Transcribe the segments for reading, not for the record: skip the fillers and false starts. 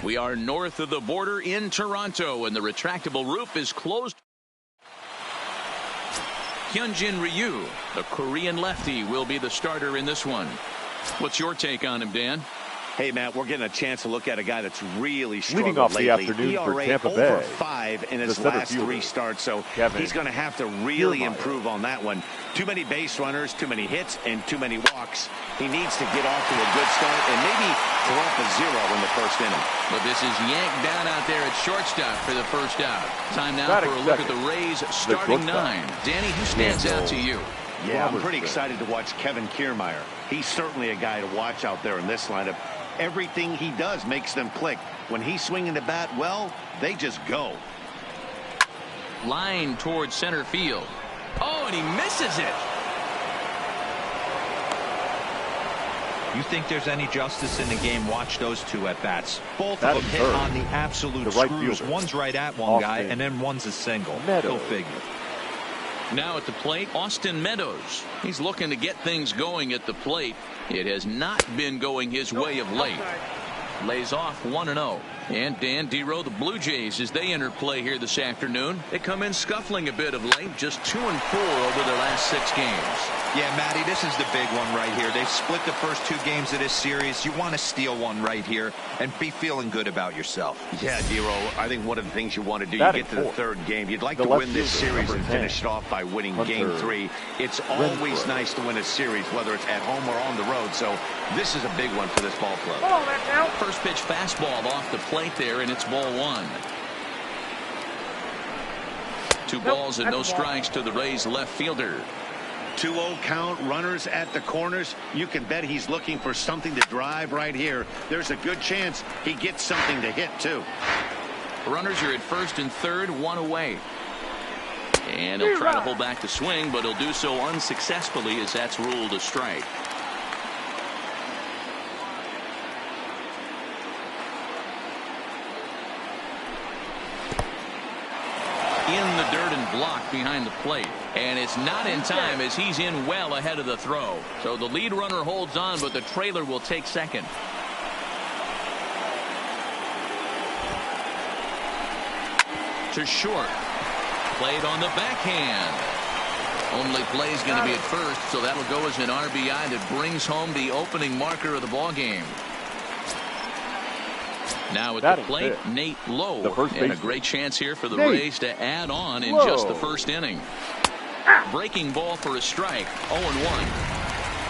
We are north of the border in Toronto, and the retractable roof is closed. Hyunjin Ryu, the Korean lefty, will be the starter in this one. What's your take on him, Dan? Hey, Matt, we're getting a chance to look at a guy that's really struggled Leading off lately. the afternoon for Tampa Bay, over 5 in his last 3 starts, so he's going to have to really improve on that one. Too many base runners, too many hits, and too many walks. He needs to get off to a good start and maybe throw up a 0 in the first inning. But this is yanked down out there at shortstop for the first out. Time now for a look at the Rays starting 9. Danny, who stands out to you? Yeah, I'm pretty excited to watch Kevin Kiermaier. He's certainly a guy to watch out there in this lineup. Everything he does makes them click. When he's swinging the bat, well, they just go. Line towards center field. Oh, and he misses it. You think there's any justice in the game? Watch those 2 at-bats. Both of them hit on the absolute screws. One's right at one guy, and then one's a single. Go figure. Now at the plate, Austin Meadows. He's looking to get things going at the plate. It has not been going his way of late. Lays off 1-0. And Dan Dero, the Blue Jays, as they enter play here this afternoon, they come in scuffling a bit of late, just 2-4 over their last 6 games. Yeah, Matty, this is the big one right here. They've split the first 2 games of this series. You want to steal one right here and be feeling good about yourself. Yeah, Dero, I think one of the things you want to do, you get to the 3rd game. You'd like to win this series and finish it off by winning game 3. It's always nice to win a series, whether it's at home or on the road. So this is a big one for this ball club. First pitch fastball off the plate there, and it's ball 1. 2 balls and no strikes to the Rays left fielder. 2-0 count, runners at the corners. You can bet he's looking for something to drive right here. There's a good chance he gets something to hit, too. Runners are at first and third, 1 away. And he'll try to hold back the swing, but he'll do so unsuccessfully as that's ruled a strike. In the dirt and blocked behind the plate, and it's not in time as he's in well ahead of the throw. So the lead runner holds on, but the trailer will take second. To short, played on the backhand. Only play's going to be at first, so that'll go as an RBI that brings home the opening marker of the ball game. Now at the plate, Nate Lowe, and a great chance here for the Rays to add on in just the first inning. Breaking ball for a strike, 0-1.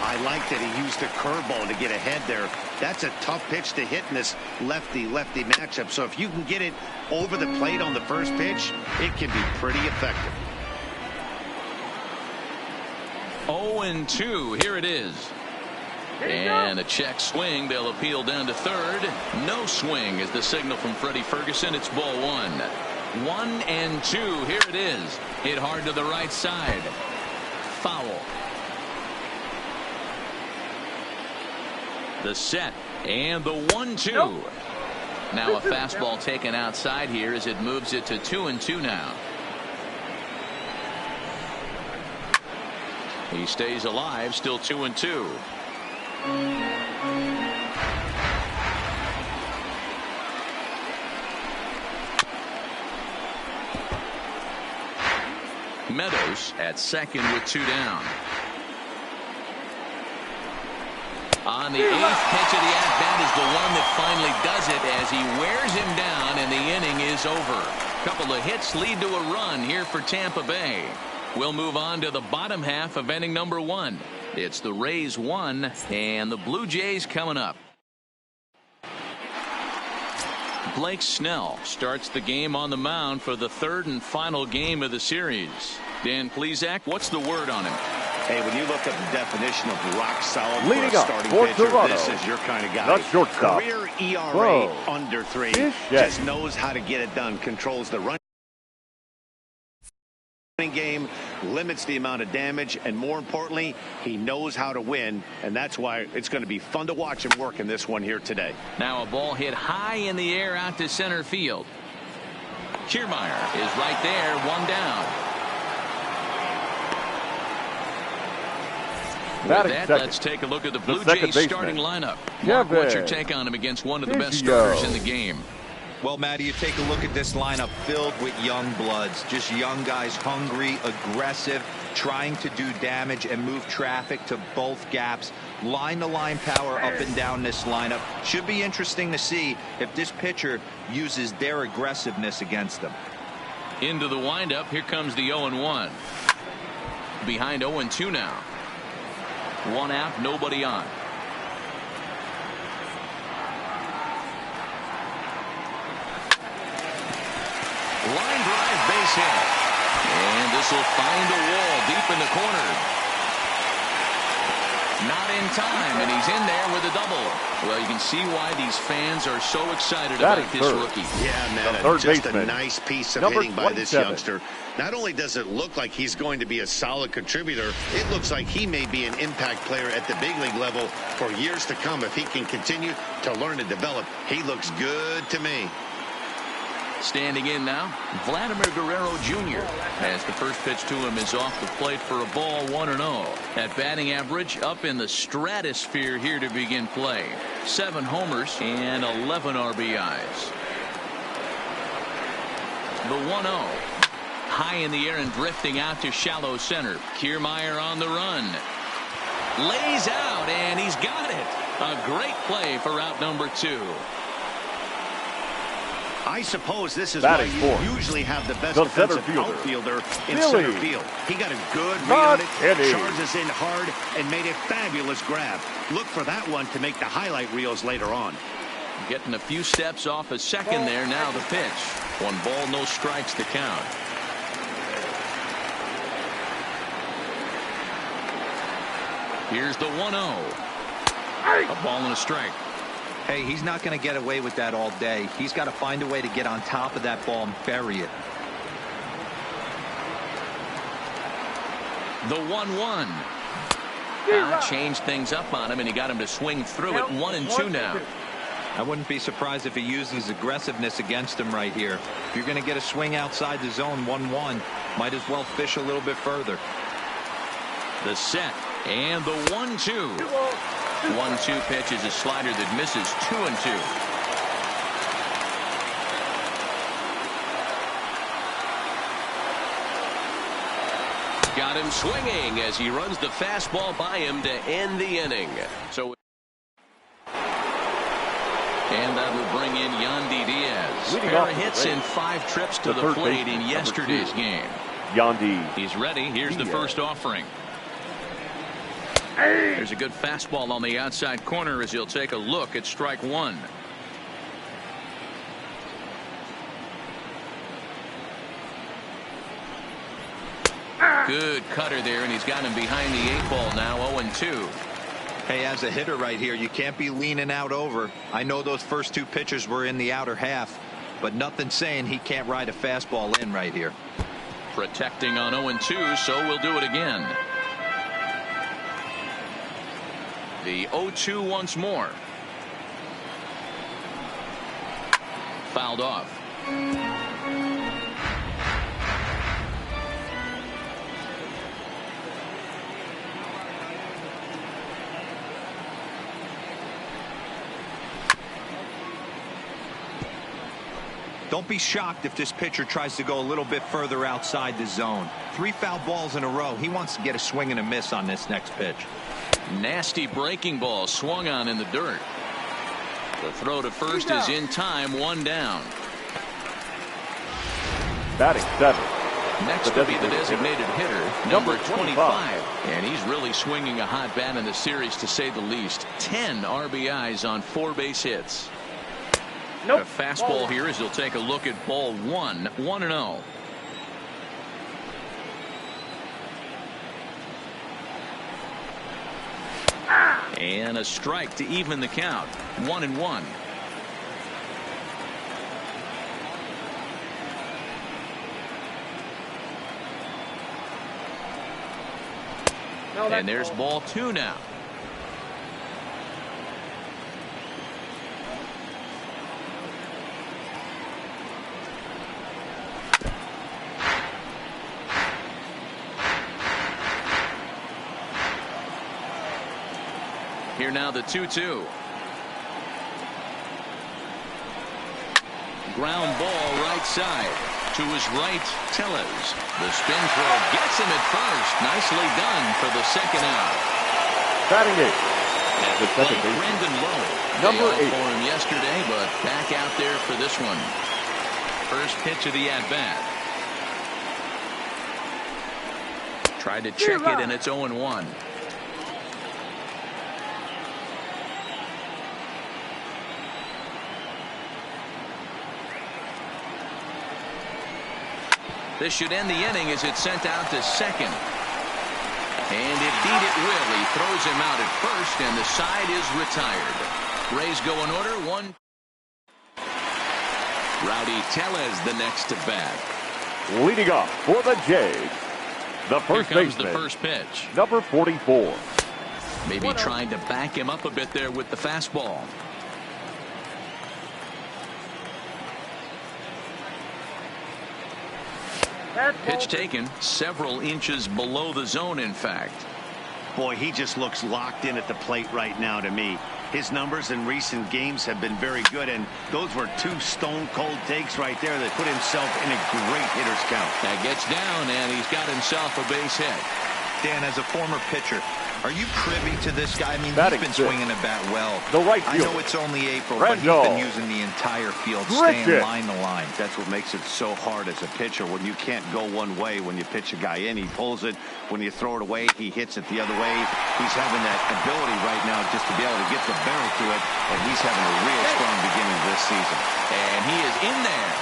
I like that he used a curveball to get ahead there. That's a tough pitch to hit in this lefty-lefty matchup. So if you can get it over the plate on the first pitch, it can be pretty effective. 0-2, here it is. And a check swing. They'll appeal down to third. No swing is the signal from Freddie Ferguson. It's ball 1. 1-2. Here it is. Hit hard to the right side. Foul. The set and the 1-2. Now a fastball taken outside here as it moves it to 2-2 now. He stays alive, still 2-2. Meadows at second with 2 down. On the 8th pitch of the at-bat is the one that finally does it as he wears him down and the inning is over. Couple of hits lead to a run here for Tampa Bay. We'll move on to the bottom half of inning number 1. It's the Rays 1 and the Blue Jays coming up. Blake Snell starts the game on the mound for the 3rd and final game of the series. Dan Plesac, what's the word on him? Hey, when you look at the definition of rock solid for Leading a up starting for pitcher, Toronto, this is your kind of guy. not shortstop. Career ERA Whoa. under 3. Just knows how to get it done. Controls the running game, limits the amount of damage, and more importantly, he knows how to win, and that's why it's going to be fun to watch him work in this one here today. Now a ball hit high in the air out to center field. Kiermaier is right there, 1 down. that, let's take a look at the Blue Jays starting lineup. Mark, what's your take on him against one of the best starters in the game? Well, Matty, you take a look at this lineup filled with young bloods. Just young guys, hungry, aggressive, trying to do damage and move traffic to both gaps. Line-to-line power up and down this lineup. Should be interesting to see if this pitcher uses their aggressiveness against them. Into the windup. Here comes the 0-1. Behind 0-2 now. One out, nobody on. Line drive, base hit. And this will find a wall deep in the corner. Not in time, and he's in there with a double. Well, you can see why these fans are so excited about this rookie. Yeah, man, just a nice piece of hitting by this youngster. Not only does it look like he's going to be a solid contributor, it looks like he may be an impact player at the big league level for years to come if he can continue to learn and develop. He looks good to me. Standing in now, Vladimir Guerrero Jr. as the first pitch to him is off the plate for a ball, 1-0. That batting average up in the stratosphere here to begin play. 7 homers and 11 RBIs. The 1-0. High in the air and drifting out to shallow center. Kiermaier on the run. Lays out, and he's got it. A great play for out number 2. I suppose this is why you usually have the best defensive outfielder in center field. He got a good read on it, charges in hard, and made a fabulous grab. Look for that one to make the highlight reels later on. Getting a few steps off a second there. Now the pitch. 1 ball, no strikes to count. Here's the 1-0. A ball and a strike. Hey, he's not going to get away with that all day. He's got to find a way to get on top of that ball and bury it. The 1-1. Changed things up on him, and he got him to swing through it. 1-2 now. I wouldn't be surprised if he uses aggressiveness against him right here. If you're going to get a swing outside the zone, 1-1, might as well fish a little bit further. The set and the 1-2. 1-2 pitch is a slider that misses. 2-2. Got him swinging as he runs the fastball by him to end the inning. And that will bring in Yandy Diaz. Pair of hits in 5 trips to the plate in yesterday's game. Yandy. He's ready. Here's the first offering. There's a good fastball on the outside corner as he'll take a look at strike 1. Good cutter there, and he's got him behind the 8 ball now. 0-2. Hey, as a hitter right here, you can't be leaning out over. I know those first 2 pitches were in the outer half, but nothing saying he can't ride a fastball in right here. Protecting on 0-2, so we'll do it again. The 0-2 once more. Fouled off. Don't be shocked if this pitcher tries to go a little bit further outside the zone. 3 foul balls in a row. He wants to get a swing and a miss on this next pitch. Nasty breaking ball swung on in the dirt. The throw to first is in time. 1 down. Batting 7. Next will be the designated hitter, number 25. And he's really swinging a hot bat in the series, to say the least. 10 RBIs on 4 base hits. A fastball here as he'll take a look at ball 1. 1-0. And a strike to even the count. 1-1. And there's ball 2 now. Here now the 2-2. Ground ball right side. To his right, Tellez. The spin throw gets him at first. Nicely done for the second out. Batting eighth. At the plate, Brendan Lowe. Number 8 for him yesterday, but back out there for this one. First pitch of the at-bat. Tried to check it, and it's 0-1. This should end the inning as it's sent out to second. And indeed it will. He throws him out at first, and the side is retired. Rays go in order. 1. Rowdy Tellez the next to bat. Leading off for the Jays, the first Here comes baseman, the first pitch. number 44. Maybe trying to back him up a bit there with the fastball. Pitch taken several inches below the zone, in fact. Boy, he just looks locked in at the plate right now to me. His numbers in recent games have been very good, and those were 2 stone-cold takes right there that put himself in a great hitter's count. That gets down, and he's got himself a base hit. Dan, as a former pitcher, are you privy to this guy? I mean, Batting he's been sixth. swinging the bat well. The right I fielder, know it's only April, Randall. but he's been using the entire field, Richard. staying line to line. That's what makes it so hard as a pitcher when you can't go one way. When you pitch a guy in, he pulls it. When you throw it away, he hits it the other way. He's having that ability right now just to be able to get the barrel to it, and he's having a real strong beginning this season. And he is in there.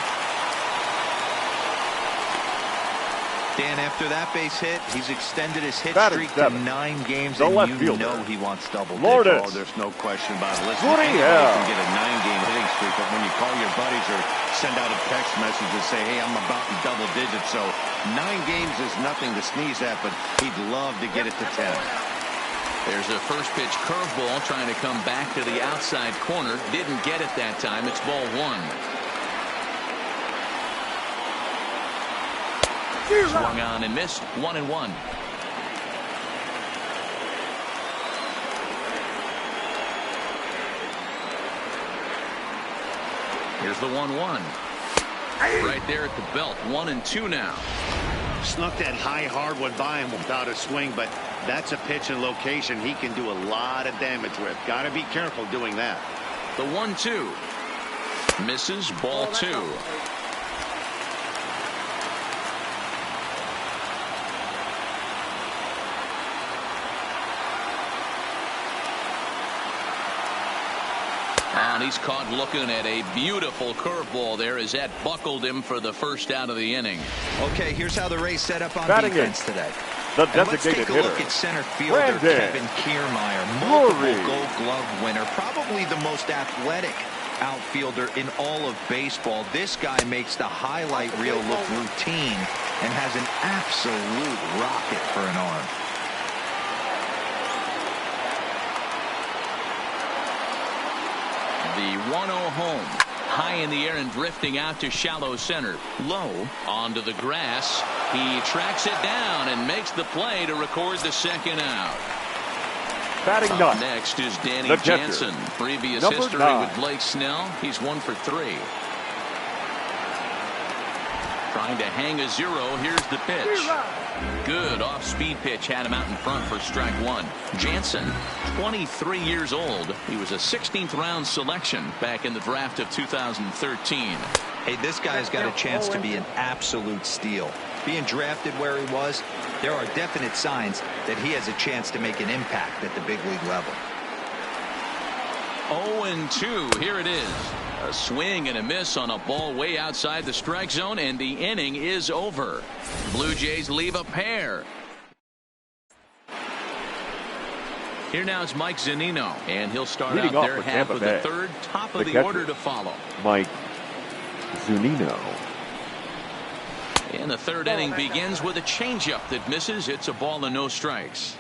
Dan, after that base hit, he's extended his hit Batting streak to 7. 9 games, The and left you fielder, know he wants double Lourdes. digits. Oh, there's no question about it. Listen, Gurriel. anybody can get a 9-game hitting streak, but when you call your buddies or send out a text message and say, hey, I'm about in double digits, so 9 games is nothing to sneeze at, but he'd love to get it to 10. There's a first pitch curveball trying to come back to the outside corner. Didn't get it that time. It's ball 1. Swung on and missed. 1-1. Here's the 1-1. Right there at the belt. 1-2 now. Snuck that high hard one by him without a swing, but that's a pitch and location he can do a lot of damage with. Got to be careful doing that. The 1-2. Misses. Ball 2. And he's caught looking at a beautiful curveball there as that buckled him for the first out of the inning. Okay, here's how the Rays set up on Batting defense eighth. today. The And let's designated take a hitter, look at center fielder Brandon Kevin Kiermaier, multiple Drury. Gold Glove winner, probably the most athletic outfielder in all of baseball. This guy makes the highlight reel look routine and has an absolute rocket for an arm. The 1-0 home. High in the air and drifting out to shallow center. Low onto the grass. He tracks it down and makes the play to record the second out. batting Up ninth. next is Danny The catcher, Jansen. Previous number history 9. with Blake Snell. He's 1 for 3. Trying to hang a 0. Here's the pitch. Good off-speed pitch. Had him out in front for strike 1. Jansen, 23 years old. He was a 16th round selection back in the draft of 2013. Hey, this guy's got a chance to be an absolute steal. Being drafted where he was, there are definite signs that he has a chance to make an impact at the big league level. 0-2. Here it is. A swing and a miss on a ball way outside the strike zone, and the inning is over. Blue Jays leave a pair. Here now is Mike Zunino, and he'll start Leading out off their for half Tampa of the Bay, third, top of the the catcher, order to follow. Mike Zunino. And the third inning begins with a changeup that misses. It's a ball and no strikes.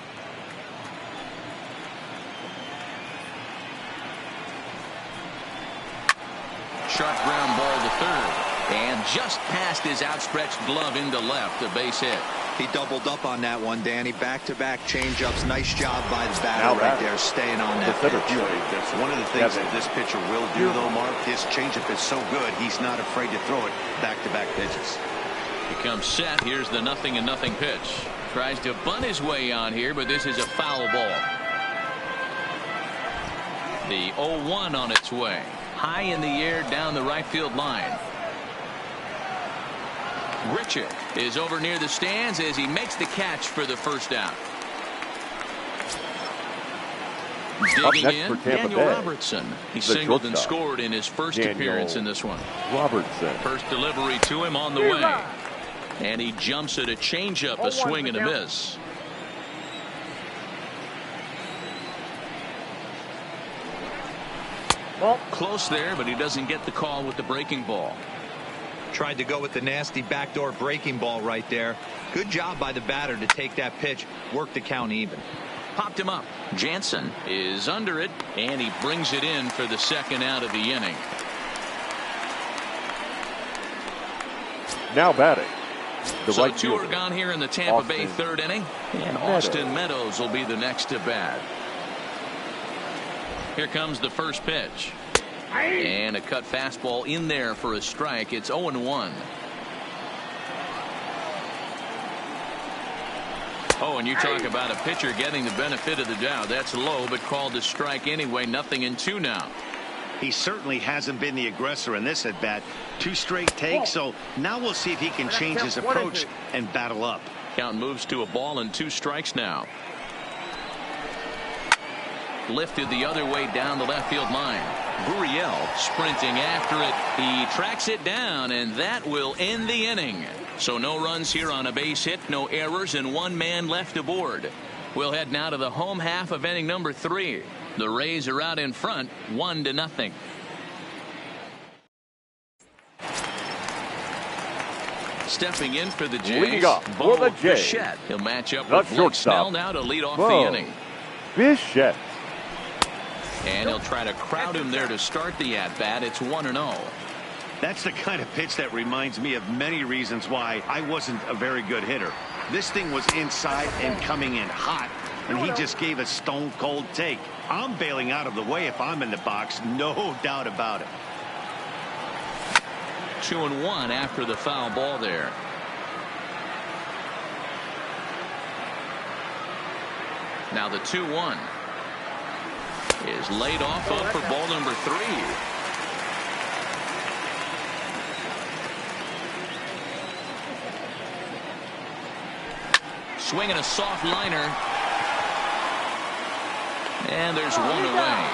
Sharp ground ball to third, and just past his outstretched glove into left, a base hit. He doubled up on that one, Danny. Back-to-back changeups. Nice job by the batter right there, staying on that pitch. That's one of the things that this pitcher will do, though, Mark. His changeup is so good, he's not afraid to throw it back-to-back pitches. He comes set. Here's the 0-0 pitch. Tries to bunt his way on here, but this is a foul ball. The 0-1 on its way. High in the air down the right field line. Richard is over near the stands as he makes the catch for the first out. Digging in, Daniel Robertson. He singled and scored in his first appearance in this one. Robertson. First delivery to him on the way. And he jumps at a changeup, a swing and a miss. Close there, but he doesn't get the call with the breaking ball. Tried to go with the nasty backdoor breaking ball right there. Good job by the batter to take that pitch, work the count even. Popped him up. Jansen is under it, and he brings it in for the second out of the inning. Now batting. So two are gone here in the Tampa Bay third inning, and Austin Meadows will be the next to bat. Here comes the first pitch. And a cut fastball in there for a strike. It's 0-1. Oh, and you talk about a pitcher getting the benefit of the doubt. That's low, but called a strike anyway. 0-2 now. He certainly hasn't been the aggressor in this at bat. 2 straight takes, so now we'll see if he can change his approach and battle up. Count moves to a ball and 2 strikes now. Lifted the other way down the left field line. Gurriel sprinting after it. He tracks it down, and that will end the inning. So no runs here on a base hit, no errors, and 1 man left aboard. We'll head now to the home half of inning number 3. The Rays are out in front, 1-0. Stepping in for the Jays, Bo Bichette. He'll match up with Blake Snell now to lead off the inning. Bichette. And he'll try to crowd him there to start the at-bat. It's 1-0. That's the kind of pitch that reminds me of many reasons why I wasn't a very good hitter. This thing was inside and coming in hot, and he just gave a stone-cold take. I'm bailing out of the way if I'm in the box, no doubt about it. 2-1 after the foul ball there. Now the 2-1 is laid off up for ball number 3. Swinging a soft liner. And there's 1 away.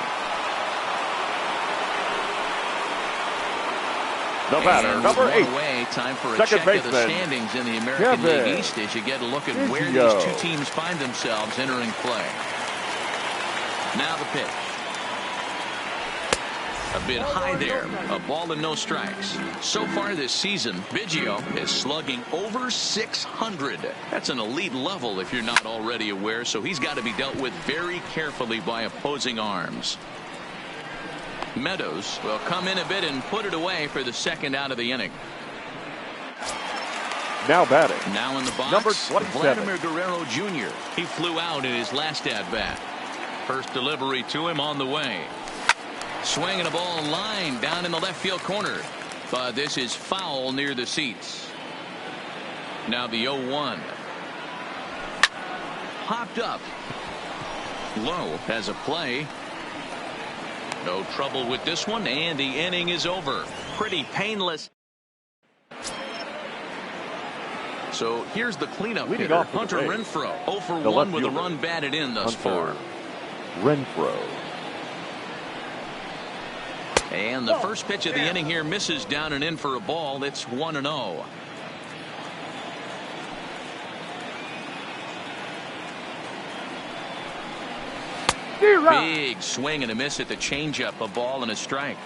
The batter, number 8. Away. Time for a check of the standings in the American League East as you get a look at where these 2 teams find themselves entering play. Now the pitch. A bit high there. A ball and no strikes. So far this season, Biggio is slugging over 600. That's an elite level if you're not already aware, so he's got to be dealt with very carefully by opposing arms. Meadows will come in a bit and put it away for the second out of the inning. Now batting. Now in the box, number 27. Vladimir Guerrero Jr. He flew out in his last at-bat. First delivery to him on the way. Swinging a ball line down in the left field corner. But this is foul near the seats. Now the 0-1. Popped up. Low has a play. No trouble with this one, and the inning is over. Pretty painless. So here's the cleanup hitter, Hunter Renfroe. 0 for 1 with a run batted in thus far. Renfroe. And the first pitch of the inning here misses down and in for a ball. It's 1-0. Big swing and a miss at the changeup. A ball and a strike.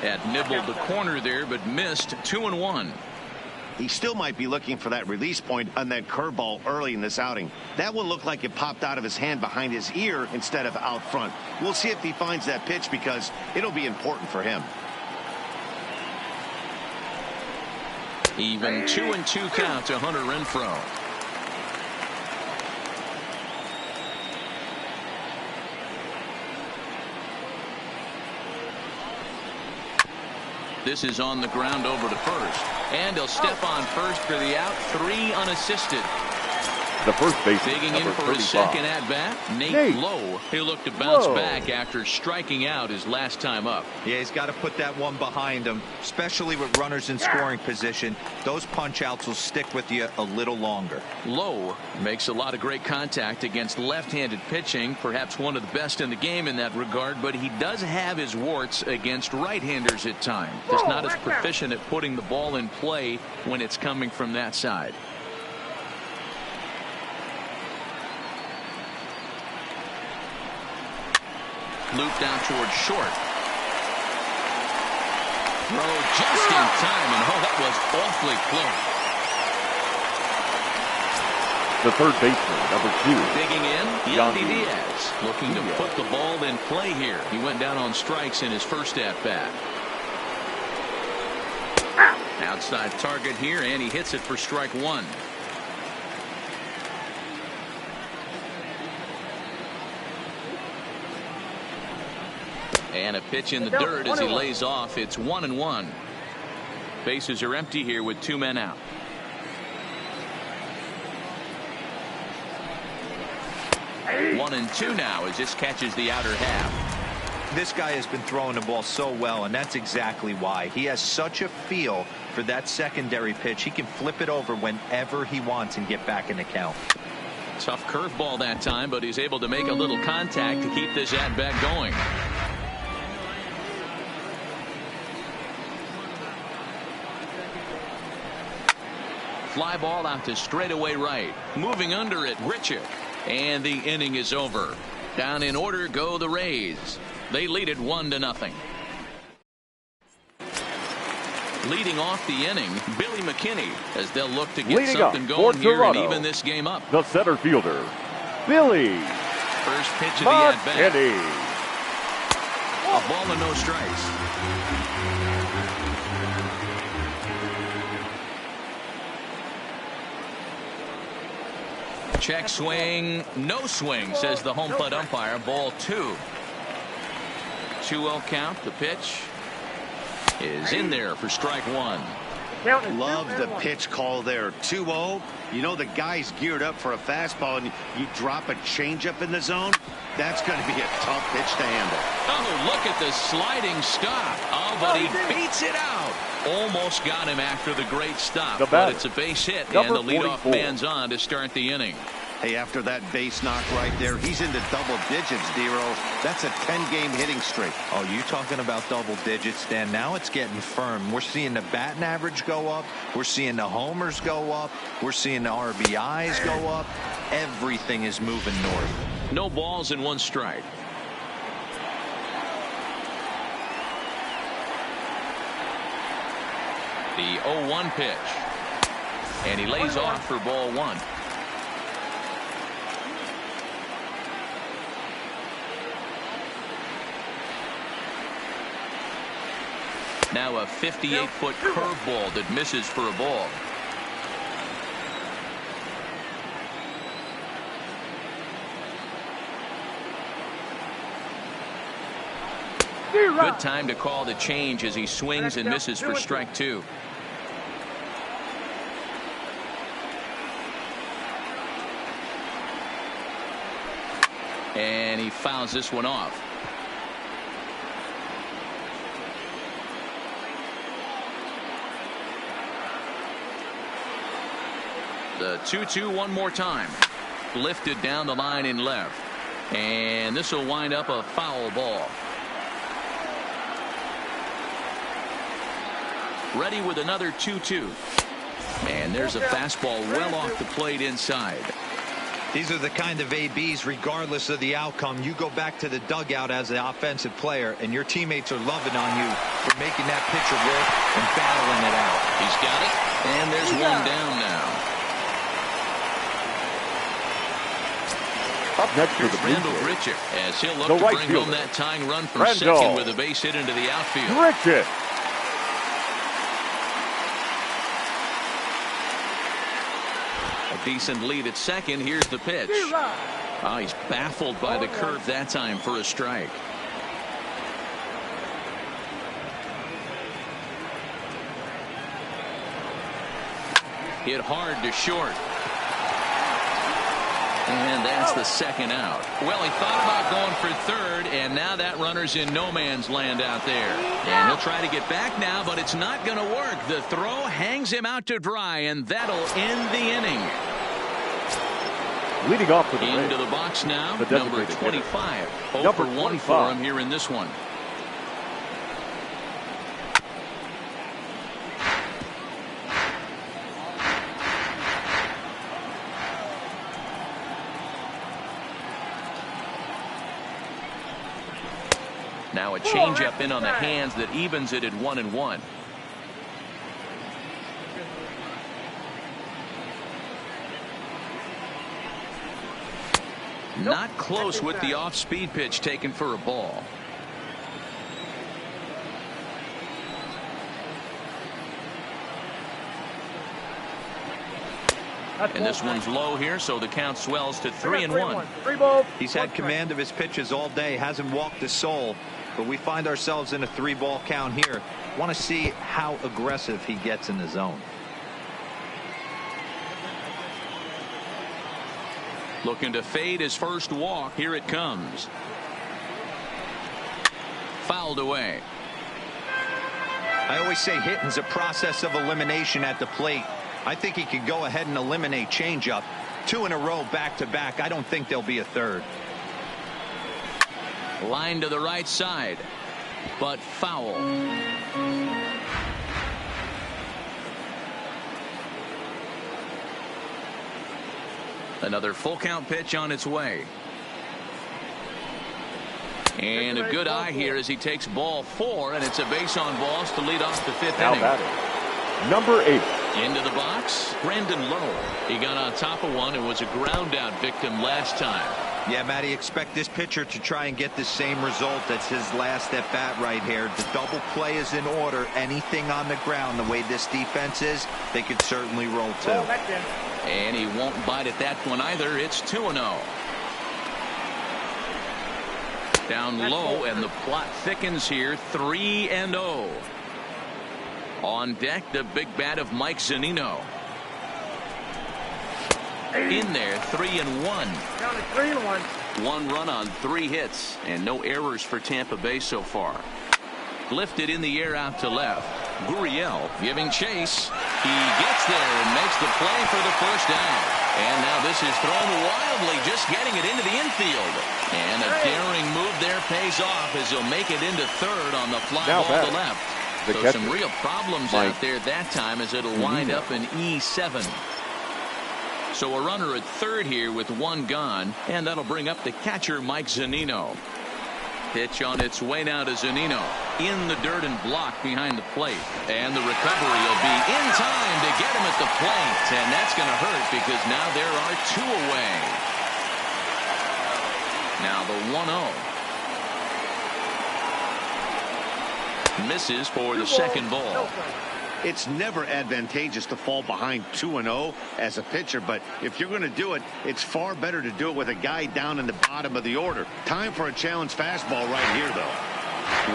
That nibbled the corner there, but missed. 2-1. He still might be looking for that release point on that curveball early in this outing. That one looked like it popped out of his hand behind his ear instead of out front. We'll see if he finds that pitch because it'll be important for him. Even 2-2 count to Hunter Renfroe. This is on the ground over to first. And he'll step on first for the out. 3 unassisted. The first baseman, digging in for his second at-bat, Nate Lowe. He'll look to bounce back after striking out his last time up. Yeah, he's got to put that one behind him, especially with runners in scoring position. Those punch-outs will stick with you a little longer. Lowe makes a lot of great contact against left-handed pitching, perhaps one of the best in the game in that regard, but he does have his warts against right-handers at times. He's not as proficient at putting the ball in play when it's coming from that side. Looped out towards short. Throw just in time, and that was awfully close. The third baseman, number 2. Digging in, Yandy Diaz, looking to put the ball in play here. He went down on strikes in his first at-bat. Outside target here, and he hits it for strike 1. And a pitch in the dirt as he lays off. It's 1-1. Bases are empty here with 2 men out. One and 2 now as this catches the outer half. This guy has been throwing the ball so well, and that's exactly why. He has such a feel for that secondary pitch. He can flip it over whenever he wants and get back in the count. Tough curveball that time, but he's able to make a little contact to keep this at-bat going. Fly ball out to straightaway right. Moving under it, Richard. And the inning is over. Down in order go the Rays. They lead it 1-0. Leading off the inning, Billy McKinney, as they'll look to get something going here and even this game up. The center fielder, Billy. First pitch of the at-bat. A ball and no strikes. Check swing, no swing, says the home plate umpire. Ball 2. 2-0 count. The pitch is in there for strike 1. Love the pitch call there. 2-0. You know the guy's geared up for a fastball, and you drop a changeup in the zone. That's going to be a tough pitch to handle. Oh, look at the sliding stop. Oh, but he beats it out. Almost got him after the great stop, but it's a base hit, and the leadoff man's on to start the inning. Hey, after that base knock right there, he's into double digits, Dero. That's a 10-game hitting streak. Oh, you talking about double digits, Dan? Now it's getting firm. We're seeing the batting average go up. We're seeing the homers go up. We're seeing the RBIs go up. Everything is moving north. No balls and 1 strike. The 0-1 pitch. And he lays off for ball 1. Now a 58-foot curveball that misses for a ball. Good time to call the change as he swings and misses for strike 2. And he fouls this one off. The 2-2 one more time. Lifted down the line in left. And this will wind up a foul ball. Ready with another 2-2. And there's a fastball well off the plate inside. These are the kind of ABs, regardless of the outcome. You go back to the dugout as an offensive player, and your teammates are loving on you for making that pitcher work and battling it out. He's got it, and there's one down now. Up next for the Randall Grichuk, as he'll look to bring home that tying run from second with a base hit into the outfield. Grichuk. A decent lead at second. Here's the pitch. Oh, he's baffled by the curve that time for a strike. Hit hard to short. And that's the second out. Well, he thought about going for third, and now that runner's in no man's land out there. And he'll try to get back now, but it's not going to work. The throw hangs him out to dry, and that'll end the inning. Leading off for the into the box now, number 25. 0 for 1 for him here in this one. Now a changeup in on the hands that evens it at 1-1. Not close with the off-speed pitch taken for a ball. And this one's low here, so the count swells to 3-1. He's had command of his pitches all day, hasn't walked a soul, but we find ourselves in a 3-ball count here. Want to see how aggressive he gets in the zone. Looking to fade his first walk. Here it comes. Fouled away. I always say hitting's a process of elimination at the plate. I think he could go ahead and eliminate changeup. 2 in a row back to back. I don't think there'll be a third. Line to the right side, but foul. Another full count pitch on its way. And a good eye here as he takes ball 4, and it's a base on balls to lead off the 5th inning. Number 8. Into the box, Brandon Lowe. He got on top of one and was a ground out victim last time. Yeah, Matty, expect this pitcher to try and get the same result. That's his last at bat right here. The double play is in order. Anything on the ground, the way this defense is, they could certainly roll too. And he won't bite at that one either. It's 2-0. Down low, and the plot thickens here. 3-0. On deck, the big bat of Mike Zunino. In there, 3-1. Down to 3-1. 1 run on 3 hits, and no errors for Tampa Bay so far. Lifted in the air out to left. Gurriel giving chase. He gets there and makes the play for the first down. And now this is thrown wildly, just getting it into the infield. And a daring move there pays off as he'll make it into third on the fly ball to left. So some real problems out there that time as it'll wind up in E7. So a runner at third here with 1 gone, and that'll bring up the catcher Mike Zunino. Pitch on its way now to Zunino. In the dirt and blocked behind the plate. And the recovery will be in time to get him at the plate. And that's going to hurt because now there are 2 away. Now the 1-0. Misses for the second ball. It's never advantageous to fall behind 2-0 as a pitcher, but if you're going to do it, it's far better to do it with a guy down in the bottom of the order. Time for a challenge fastball right here, though.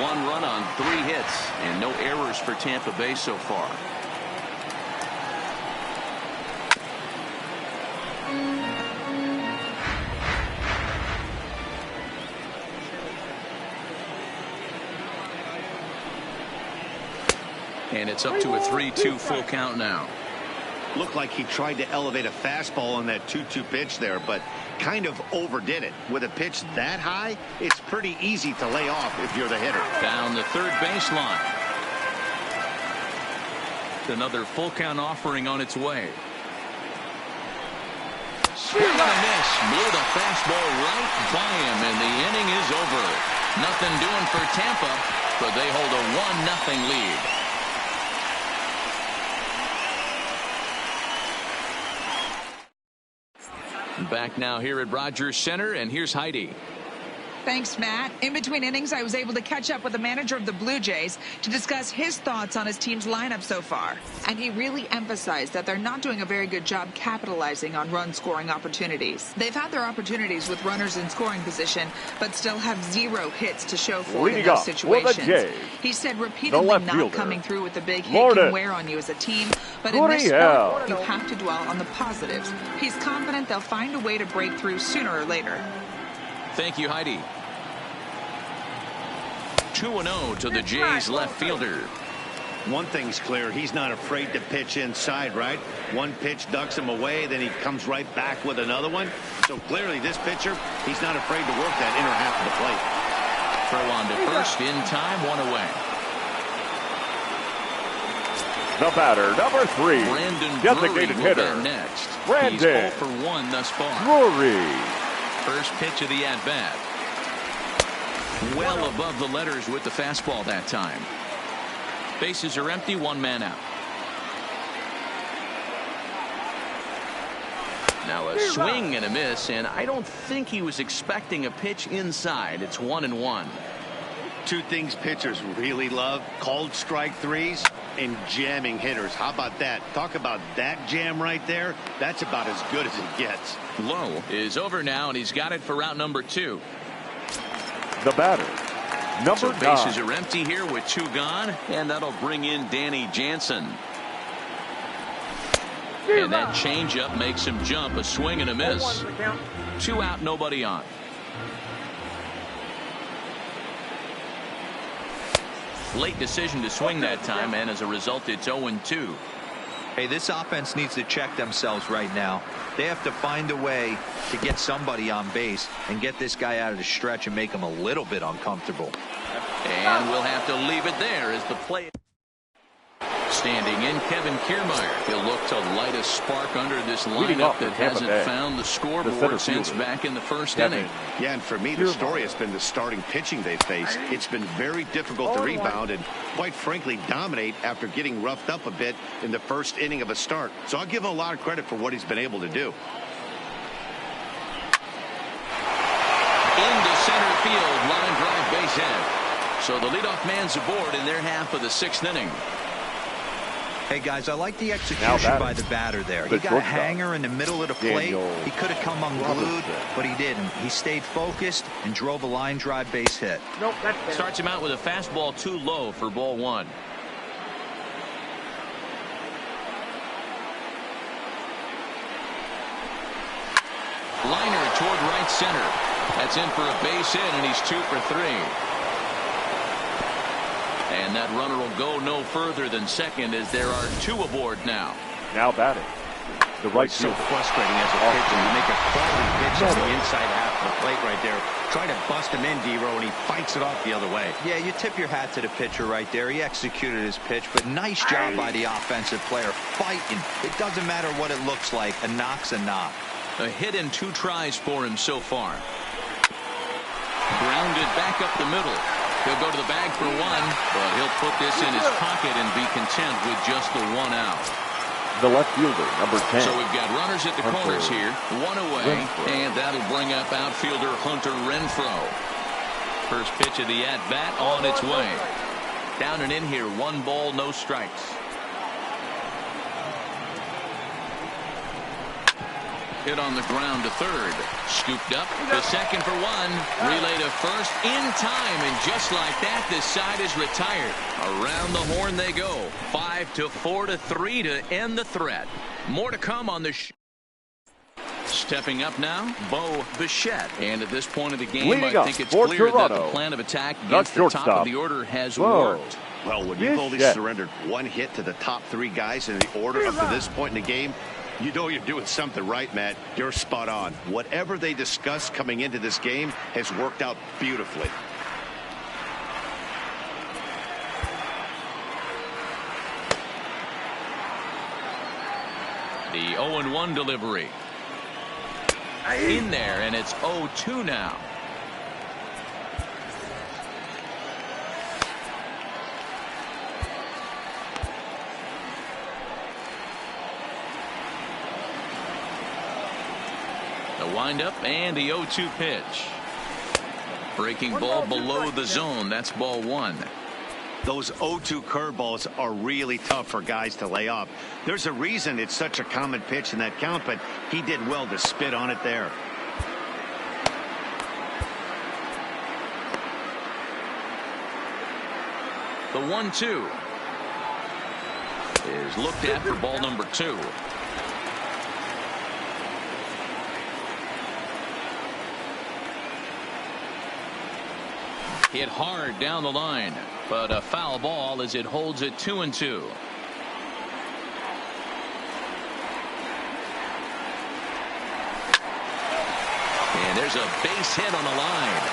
1 run on 3 hits, and no errors for Tampa Bay so far. And it's up to a 3-2 full count now. Looked like he tried to elevate a fastball on that 2-2 pitch there, but kind of overdid it. With a pitch that high, it's pretty easy to lay off if you're the hitter. Down the third baseline. Another full count offering on its way. Swing and a miss. Blew the fastball right by him, and the inning is over. Nothing doing for Tampa, but they hold a 1-0 lead. Back now here at Rogers Center, and here's Heidi. Thanks, Matt. In between innings, I was able to catch up with the manager of the Blue Jays to discuss his thoughts on his team's lineup so far. And he really emphasized that they're not doing a very good job capitalizing on run-scoring opportunities. They've had their opportunities with runners in scoring position, but still have 0 hits to show for it in those situations. He said repeatedly not coming through with the big hit can wear on you as a team, but in this sport, you have to dwell on the positives. He's confident they'll find a way to break through sooner or later. Thank you, Heidi. 2-0 to the Jays left fielder. One thing's clear, he's not afraid to pitch inside, right? One pitch ducks him away, then he comes right back with another one. So clearly this pitcher, he's not afraid to work that inner half of the plate. Throw on to first in time, 1 away. The batter, number 3. Brandon designated Drury hitter. Next. Brandon He's 0 for 1 thus far. Drury. First pitch of the at-bat. Well above the letters with the fastball that time. Bases are empty, 1 man out. Now a swing and a miss, and I don't think he was expecting a pitch inside. It's 1-1. Two things pitchers really love: called strike threes and jamming hitters. How about that? Talk about that jam right there. That's about as good as it gets. Low is over now, and he's got it for out number 2. The batter, number 9. Bases are empty here with 2 gone, and that'll bring in Danny Jansen. And that changeup makes him jump. A swing and a miss. 2 out, nobody on. Late decision to swing that time, and as a result, it's 0-2. Hey, this offense needs to check themselves right now. They have to find a way to get somebody on base and get this guy out of the stretch and make him a little bit uncomfortable. And we'll have to leave it there as the play. Standing in, Kevin Kiermaier. He'll look to light a spark under this lineup that hasn't found the scoreboard since back in the first inning. Yeah, and for me, the story has been the starting pitching they face. It's been very difficult to rebound and, quite frankly, dominate after getting roughed up a bit in the first inning of a start. So I'll give him a lot of credit for what he's been able to do. Into center field, line drive, base hit. So the leadoff man's aboard in their half of the 6th inning. Hey, guys, I like the execution by the batter there. He got a hanger in the middle of the plate. He could have come unglued, but he didn't. He stayed focused and drove a line drive base hit. Nope, that's starts him out with a fastball too low for ball 1. Liner toward right center. That's in for a base hit, and he's 2 for 3. And that runner will go no further than second as there are 2 aboard now. Now batting. The right field. So frustrating as a pitcher. You make a quality pitch on the inside half of the plate right there. Try to bust him in, D-Row, and he fights it off the other way. Yeah, you tip your hat to the pitcher right there. He executed his pitch, but nice job by the offensive player fighting. It doesn't matter what it looks like. A knock's a knock. A hit in 2 tries for him so far. Grounded back up the middle. He'll go to the bag for 1, but he'll put this in his pocket and be content with just the 1 out. The left fielder, number 10. So we've got runners at the corners here, 1 away, and that'll bring up outfielder Hunter Renfroe. First pitch of the at-bat on its way. Down and in here, 1 ball, no strikes. Hit on the ground to third. Scooped up to second for 1. Relay to first in time, and just like that, this side is retired. Around the horn they go. 5-4 to 3 to end the threat. More to come on the Stepping up now, Bo Bichette. And at this point of the game, I think it's clear that the plan of attack against the top of the order has worked. Well, when you've only surrendered 1 hit to the top 3 guys in the order up to this point in the game, you know you're doing something right, Matt. You're spot on. Whatever they discussed coming into this game has worked out beautifully. The 0-1 delivery. in there, and it's 0-2 now. The windup and the 0-2 pitch. Breaking ball below the zone. That's ball one. Those 0-2 curveballs are really tough for guys to lay off. There's a reason it's such a common pitch in that count, but he did well to spit on it there. The 1-2 is looked at for ball number 2. Hit hard down the line, but a foul ball as it holds it 2-2. And there's a base hit on the line.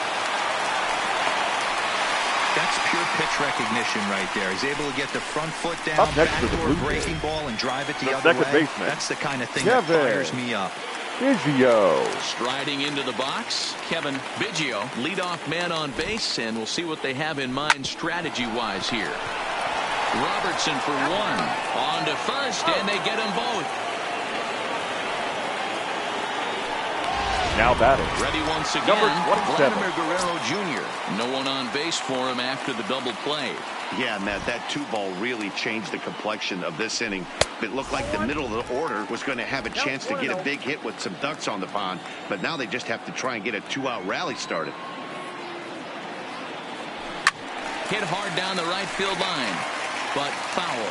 That's pure pitch recognition right there. He's able to get the front foot down, backdoor breaking ball, and drive it the other way. That's the kind of thing that fires me up. Biggio. Striding into the box, Kevin Biggio, leadoff man on base, and we'll see what they have in mind strategy-wise here. Robertson for one, on to first, and they get them both. Now batting. Ready once again, Number 27. Vladimir Guerrero Jr. No one on base for him after the double play. Yeah, Matt, that 2-ball really changed the complexion of this inning. It looked like the middle of the order was going to have a chance to get a big hit with some ducks on the pond, but now they just have to try and get a 2-out rally started. Hit hard down the right field line, but foul.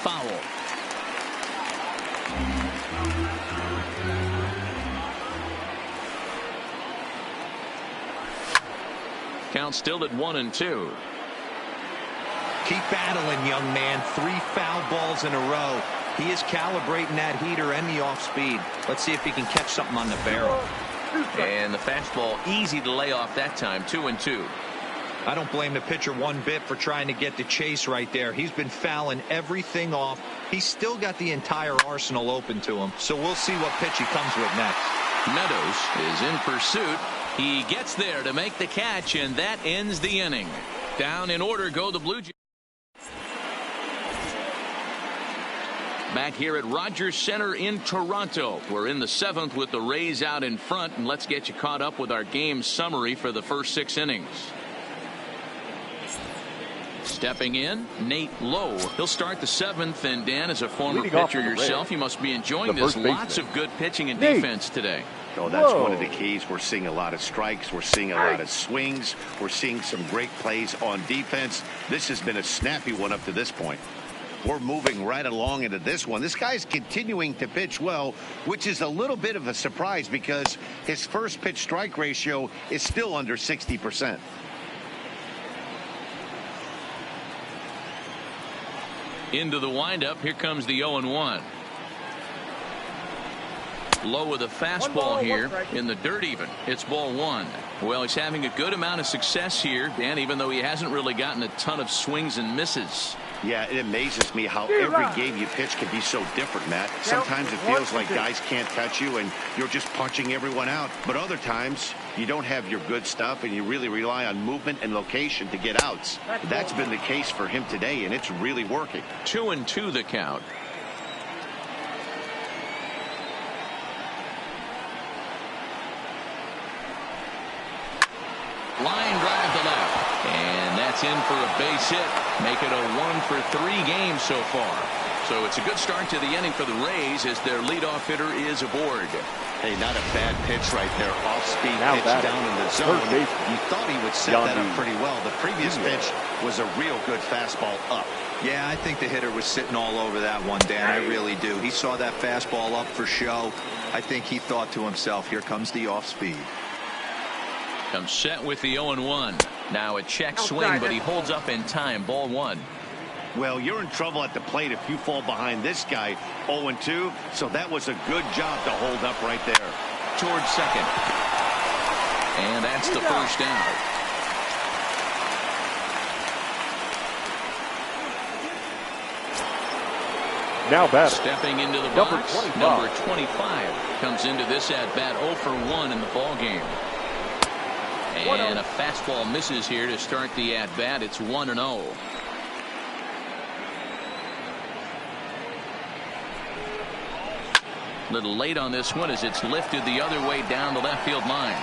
Foul. Count still at 1-2. Keep battling, young man. 3 foul balls in a row. He is calibrating that heater and the off speed. Let's see if he can catch something on the barrel. And the fastball easy to lay off that time. 2-2. I don't blame the pitcher one bit for trying to get the chase right there. He's been fouling everything off. He's still got the entire arsenal open to him. So we'll see what pitch he comes with next. Meadows is in pursuit. He gets there to make the catch, and that ends the inning. Down in order go the Blue Jays. Back here at Rogers Center in Toronto. We're in the 7th with the Rays out in front, and let's get you caught up with our game summary for the first 6 innings. Stepping in, Nate Lowe. He'll start the 7th, and Dan, as a former pitcher yourself, you must be enjoying this. Lots of good pitching and defense today. Oh, that's one of the keys. We're seeing a lot of strikes. We're seeing a lot of swings. We're seeing some great plays on defense. This has been a snappy one up to this point. We're moving right along into this one. This guy's continuing to pitch well, which is a little bit of a surprise because his first pitch strike ratio is still under 60%. Into the windup. Here comes the 0-1. Low with a fastball here in the dirt even. It's ball 1. Well, he's having a good amount of success here, Dan, even though he hasn't really gotten a ton of swings and misses. Yeah, it amazes me how every game you pitch can be so different, Matt. Sometimes it feels like guys can't touch you and you're just punching everyone out. But other times you don't have your good stuff and you really rely on movement and location to get outs. That's been the case for him today, and it's really working. 2-2 the count. Line drive to left, and that's in for a base hit. Make it a 1-for-3 game so far. So it's a good start to the inning for the Rays as their leadoff hitter is aboard. Hey, not a bad pitch right there. Off-speed pitch down in the zone. You thought he would set that up pretty well. The previous pitch was a real good fastball up. Yeah, I think the hitter was sitting all over that one, Dan. I really do. He saw that fastball up for show. I think he thought to himself, here comes the off-speed. Comes set with the 0-1. Now a check swing, but he holds up in time. Ball 1. Well, you're in trouble at the plate if you fall behind this guy. 0-2, so that was a good job to hold up right there. Towards second. And that's the first out. Now batting. Stepping into the box, number 25 comes into this at bat 0 for 1 in the ball game. And a fastball misses here to start the at bat. It's 1-0. Little late on this one as it's lifted the other way down the left field line.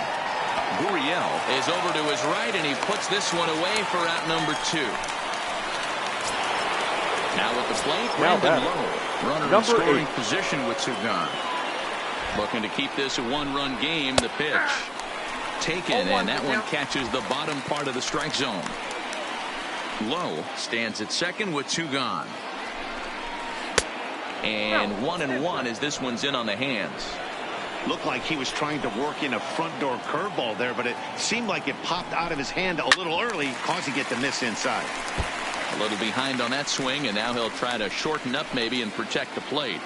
Gurriel is over to his right, and he puts this one away for out number 2. Now at the plate, Brandon Lowe, runner in scoring position with 2 gone. Looking to keep this a 1-run game. The pitch taken, and that one catches the bottom part of the strike zone. Lowe stands at second with 2 gone. And 1-1 as this one's in on the hands. Looked like he was trying to work in a front door curveball there, but it seemed like it popped out of his hand a little early, causing it to miss inside. A little behind on that swing, and now he'll try to shorten up maybe and protect the plate.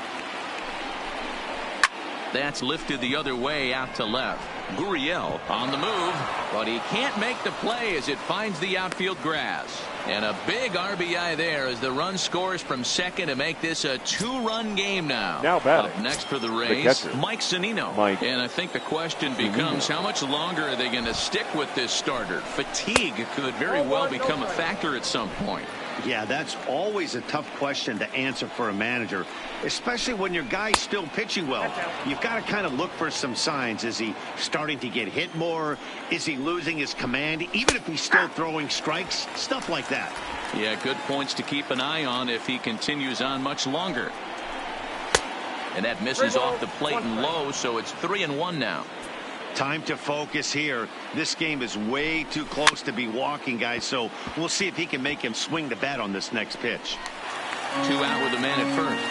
That's lifted the other way out to left. Gurriel on the move, but he can't make the play as it finds the outfield grass. And a big RBI there as the run scores from second to make this a 2-run game now. Now batting. Up next for the Rays, Mike Zunino. And I think the question becomes, how much longer are they going to stick with this starter? Fatigue could very well become a factor at some point. Yeah, that's always a tough question to answer for a manager, especially when your guy's still pitching well. You've got to kind of look for some signs. Is he starting to get hit more? Is he losing his command? Even if he's still throwing strikes, stuff like that. Yeah, good points to keep an eye on if he continues on much longer. And that misses off the plate and low, so it's 3-1 now. Time to focus here. This game is way too close to be walking, guys, so we'll see if he can make him swing the bat on this next pitch. 2 out with a man at first.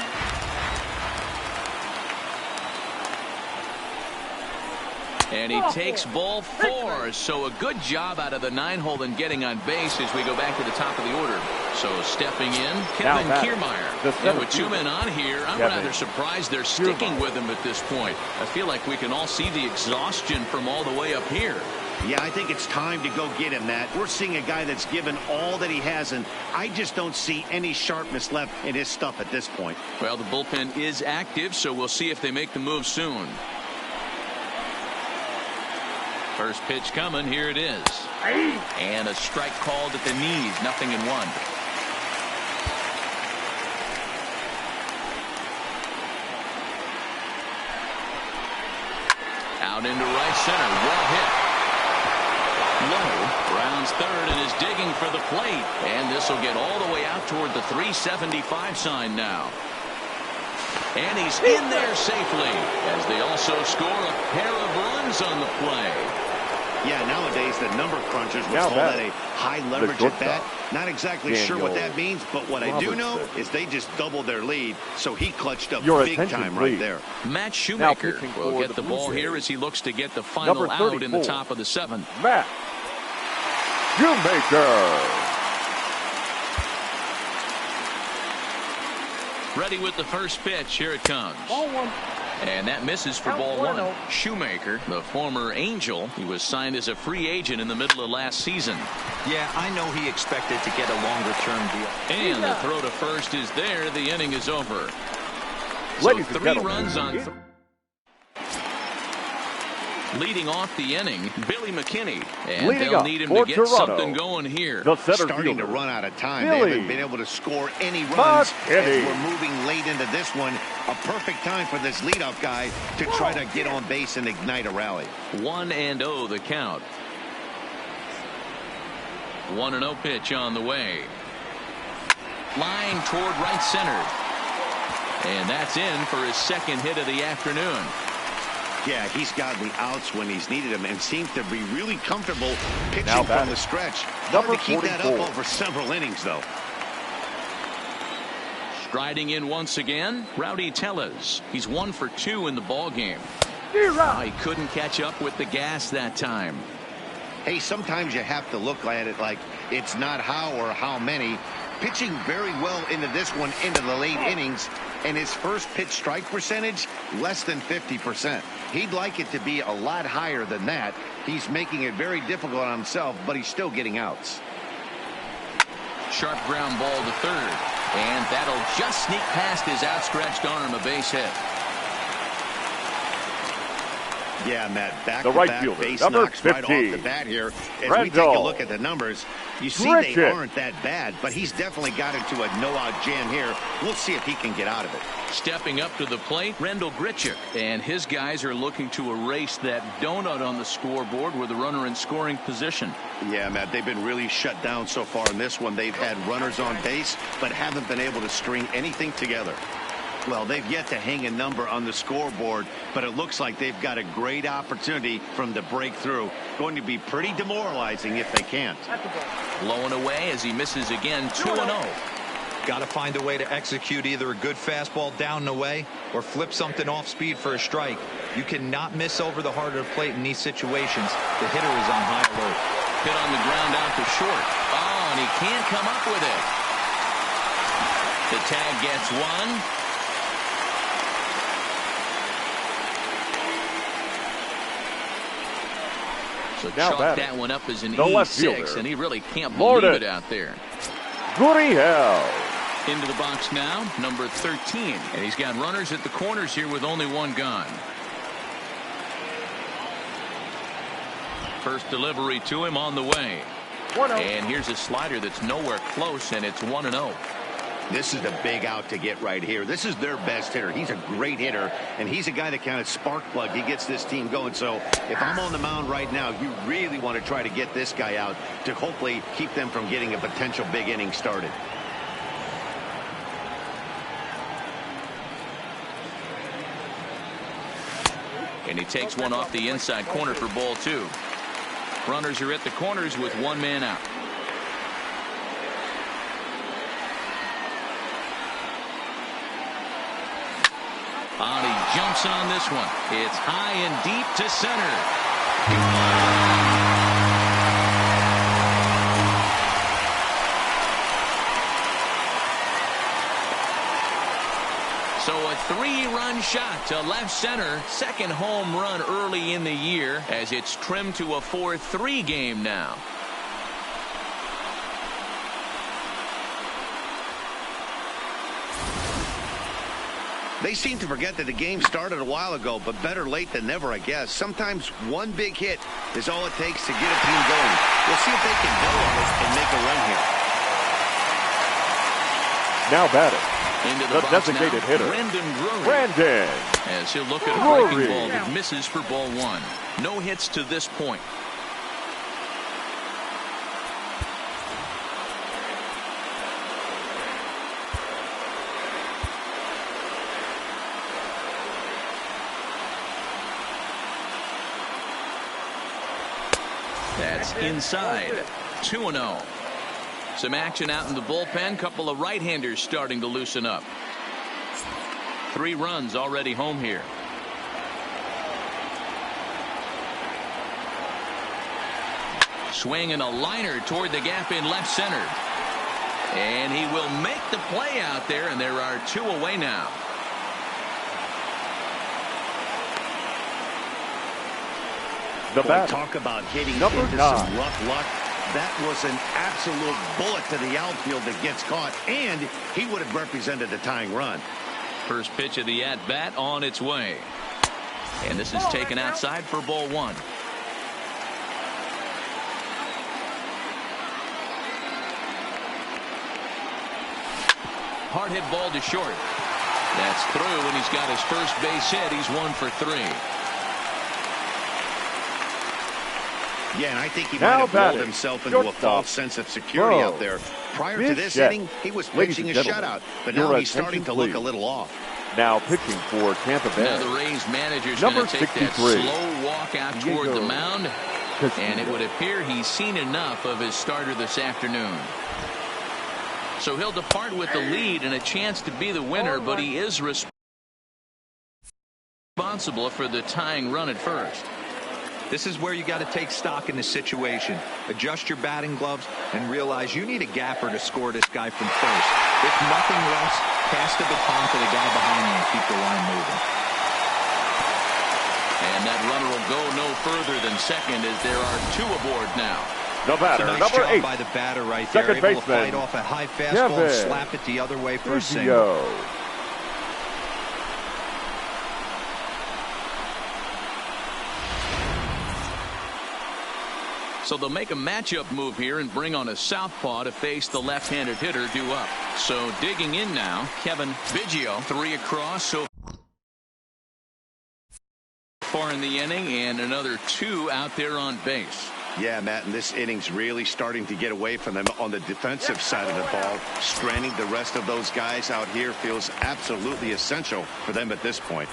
And he takes ball 4, so a good job out of the 9-hole in getting on base as we go back to the top of the order. So stepping in, Kevin Kiermaier. And with 2 men on here, I'm rather surprised they're sticking with him at this point. I feel like we can all see the exhaustion from all the way up here. Yeah, I think it's time to go get him, Matt. We're seeing a guy that's given all that he has, and I just don't see any sharpness left in his stuff at this point. Well, the bullpen is active, so we'll see if they make the move soon. First pitch coming. Here it is. And a strike called at the knees. 0-1. Out into right center. Well hit. Lowe rounds third and is digging for the plate. And this will get all the way out toward the 375 sign now. And he's in there safely as they also score a pair of runs on the play. Yeah, nowadays the number crunchers would call that a high leverage at bat. Not exactly sure what that means, but what I do know is they just doubled their lead, so he clutched up big time right there. Matt Shoemaker will get the ball here as he looks to get the final out in the top of the 7th. Matt Shoemaker. Ready with the first pitch. Here it comes. Ball 1. And that misses for ball 1. Shoemaker, the former Angel, he was signed as a free agent in the middle of last season. Yeah, I know he expected to get a longer-term deal. And the throw to first is there. The inning is over. So 3 runs on. Leading off the inning, Billy McKinney. And they'll need him to get something going here. Starting to run out of time. They haven't been able to score any runs as we're moving late into this one. A perfect time for this leadoff guy to try to get on base and ignite a rally. 1-0 the count. 1-0 pitch on the way. Line toward right center. And that's in for his second hit of the afternoon. Yeah, he's gotten the outs when he's needed them and seems to be really comfortable pitching from the stretch. Hard to keep that up over several innings, though. Striding in once again, Rowdy Tellez. He's 1 for 2 in the ball game. He couldn't catch up with the gas that time. Hey, sometimes you have to look at it like it's not how or how many. Pitching very well into this one into the late innings, and his first pitch strike percentage less than 50%. He'd like it to be a lot higher than that. He's making it very difficult on himself, but he's still getting outs. Sharp ground ball to third. And that'll just sneak past his outstretched arm, a base hit. Yeah, Matt, the right back fielder, base number knocks 50. right off the bat here. As we take a look at the numbers, you see they aren't that bad, but he's definitely got into a no-out jam here. We'll see if he can get out of it. Stepping up to the plate, Rendell Grichuk. And his guys are looking to erase that donut on the scoreboard with a runner in scoring position. Yeah, Matt, they've been really shut down so far in this one. They've had runners on base, but haven't been able to string anything together. Well, they've yet to hang a number on the scoreboard, but it looks like they've got a great opportunity for them to break through. Going to be pretty demoralizing if they can't. Blowing away as he misses again, 2-0. Got to find a way to execute either a good fastball down and away or flip something off speed for a strike. You cannot miss over the heart of the plate in these situations. The hitter is on high alert. Hit on the ground out to short. Oh, and he can't come up with it. The tag gets one. So chalk that one up as an E6, and he really can't believe it out there. Gurriel. Into the box now, number 13. And he's got runners at the corners here with only one gone. First delivery to him on the way. 1-0. And here's a slider that's nowhere close, and it's 1-0. This is the big out to get right here. This is their best hitter. He's a great hitter, and he's a guy that kind of spark plug. He gets this team going. So if I'm on the mound right now, you really want to try to get this guy out to hopefully keep them from getting a potential big inning started. And he takes one off the inside corner for ball two. Runners are at the corners with one man out. And he jumps on this one. It's high and deep to center. So a 3-run shot to left center. Second home run early in the year as it's trimmed to a 4-3 game now. They seem to forget that the game started a while ago, but better late than never, I guess. Sometimes one big hit is all it takes to get a team going. We'll see if they can build on it and make a run here. Now batting. Into the designated hitter, Brandon. As he'll look at a breaking ball that misses for ball one. No hits to this point. That's inside. 2-0. Some action out in the bullpen. Couple of right-handers starting to loosen up. 3 runs already home here. Swinging a liner toward the gap in left center. And he will make the play out there, and there are 2 away now. Talk about hitting into some rough luck. That was an absolute bullet to the outfield that gets caught, and he would have represented a tying run. First pitch of the at-bat on its way. And this is taken outside for ball one. Hard hit ball to short. That's through, and he's got his first base hit. He's 1 for 3. Yeah, and I think he might have lulled himself into a false sense of security out there. Prior to this inning, he was pitching a shutout, but now he's starting to look a little off. Now pitching for Tampa Bay. Now the Rays manager's going to take that slow walk out toward the mound, and it would appear he's seen enough of his starter this afternoon. So he'll depart with the lead and a chance to be the winner, but he is responsible for the tying run at first. This is where you got to take stock in the situation. Adjust your batting gloves and realize you need a gapper to score this guy from first. If nothing else, pass the baton to the guy behind you and keep the line moving. And that runner will go no further than second as there are 2 aboard now. The batter, nice number job 8. by the batter right Second there. Able to baseman, fight off a high fastball and slap it the other way for a single. So they'll make a matchup move here and bring on a southpaw to face the left-handed hitter due up. So digging in now, Kevin Biggio, 3 across so far in the inning, and another 2 out there on base. Yeah, Matt, and this inning's really starting to get away from them on the defensive side of the ball. Straining the rest of those guys out here feels absolutely essential for them at this point.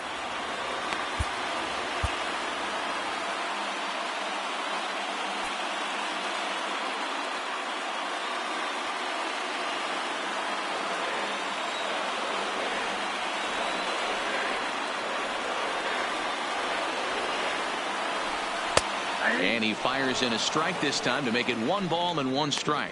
And he fires in a strike this time to make it 1 ball and 1 strike.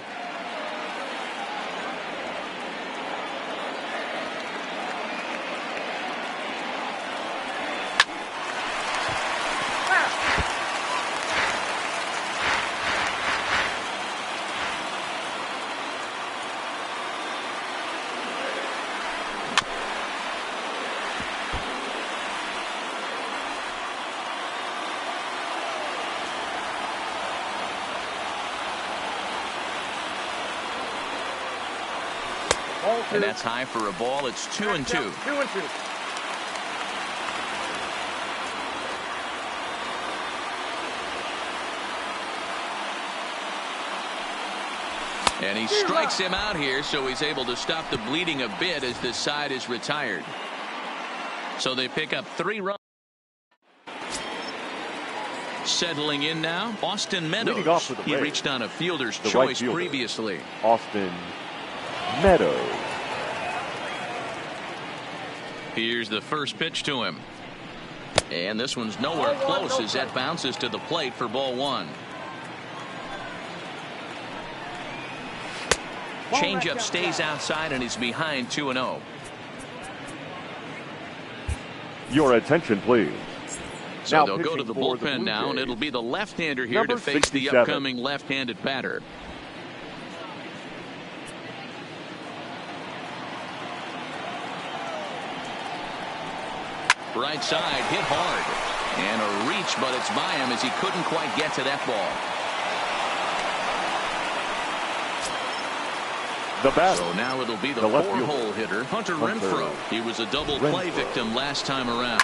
And that's high for a ball. It's 2-2. 2-2. And he strikes him out here, so he's able to stop the bleeding a bit as this side is retired. So they pick up 3 runs. Settling in now, Austin Meadows. He reached on a fielder's choice previously. Austin Meadows. Here's the first pitch to him. And this one's nowhere close as that bounces to the plate for ball 1. Changeup stays outside and he's behind 2-0. Your attention, please. So now they'll go to the bullpen now, and it'll be the left-hander here to face 67. the upcoming left-handed batter. Right side, hit hard. And a reach, but it's by him as he couldn't quite get to that ball. The batter. So now it'll be the 4-hole hitter, Hunter Renfroe. He was a double play victim last time around.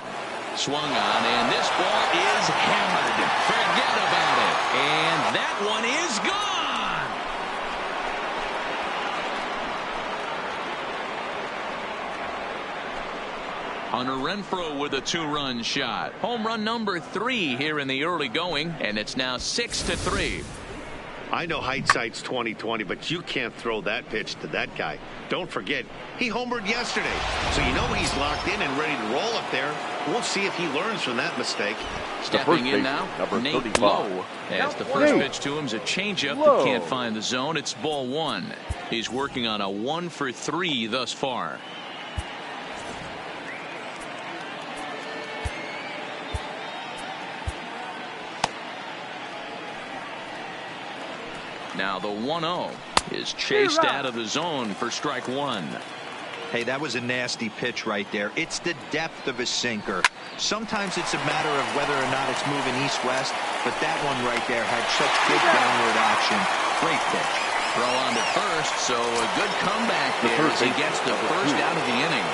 Swung on, and this ball is hammered. Forget about it. And that one is gone. Hunter Renfroe with a 2-run shot. Home run number 3 here in the early going, and it's now 6-3. I know hindsight's 20/20, but you can't throw that pitch to that guy. Don't forget, he homered yesterday, so you know he's locked in and ready to roll up there. We'll see if he learns from that mistake. Stepping in now, Nate Lowe. As the first pitch to him's a changeup that can't find the zone. It's ball 1. He's working on a 1-for-3 thus far. Now the 1-0 is chased out of the zone for strike 1. Hey, that was a nasty pitch right there. It's the depth of a sinker. Sometimes it's a matter of whether or not it's moving east-west, but that one right there had such good downward action. Great pitch. Throw on to first, so a good comeback there as he gets the first out of the inning.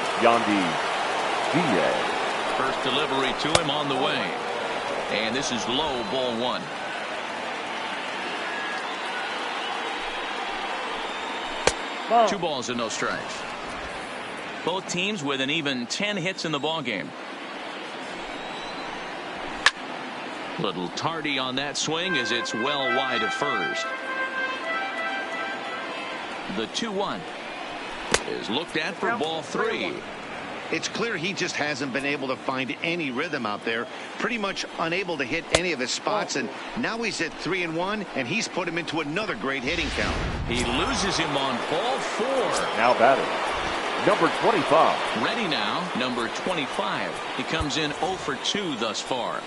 First delivery to him on the way. And this is low, ball 1. Ball. 2 balls and no strikes. Both teams with an even 10 hits in the ballgame. Little tardy on that swing as it's well wide of first. The 2-1 is looked at for ball 3. It's clear he just hasn't been able to find any rhythm out there. Pretty much unable to hit any of his spots, and now he's at 3-1, and he's put him into another great hitting count. He loses him on ball 4. Now batting, number 25. Ready now, number 25. He comes in 0 for 2 thus far.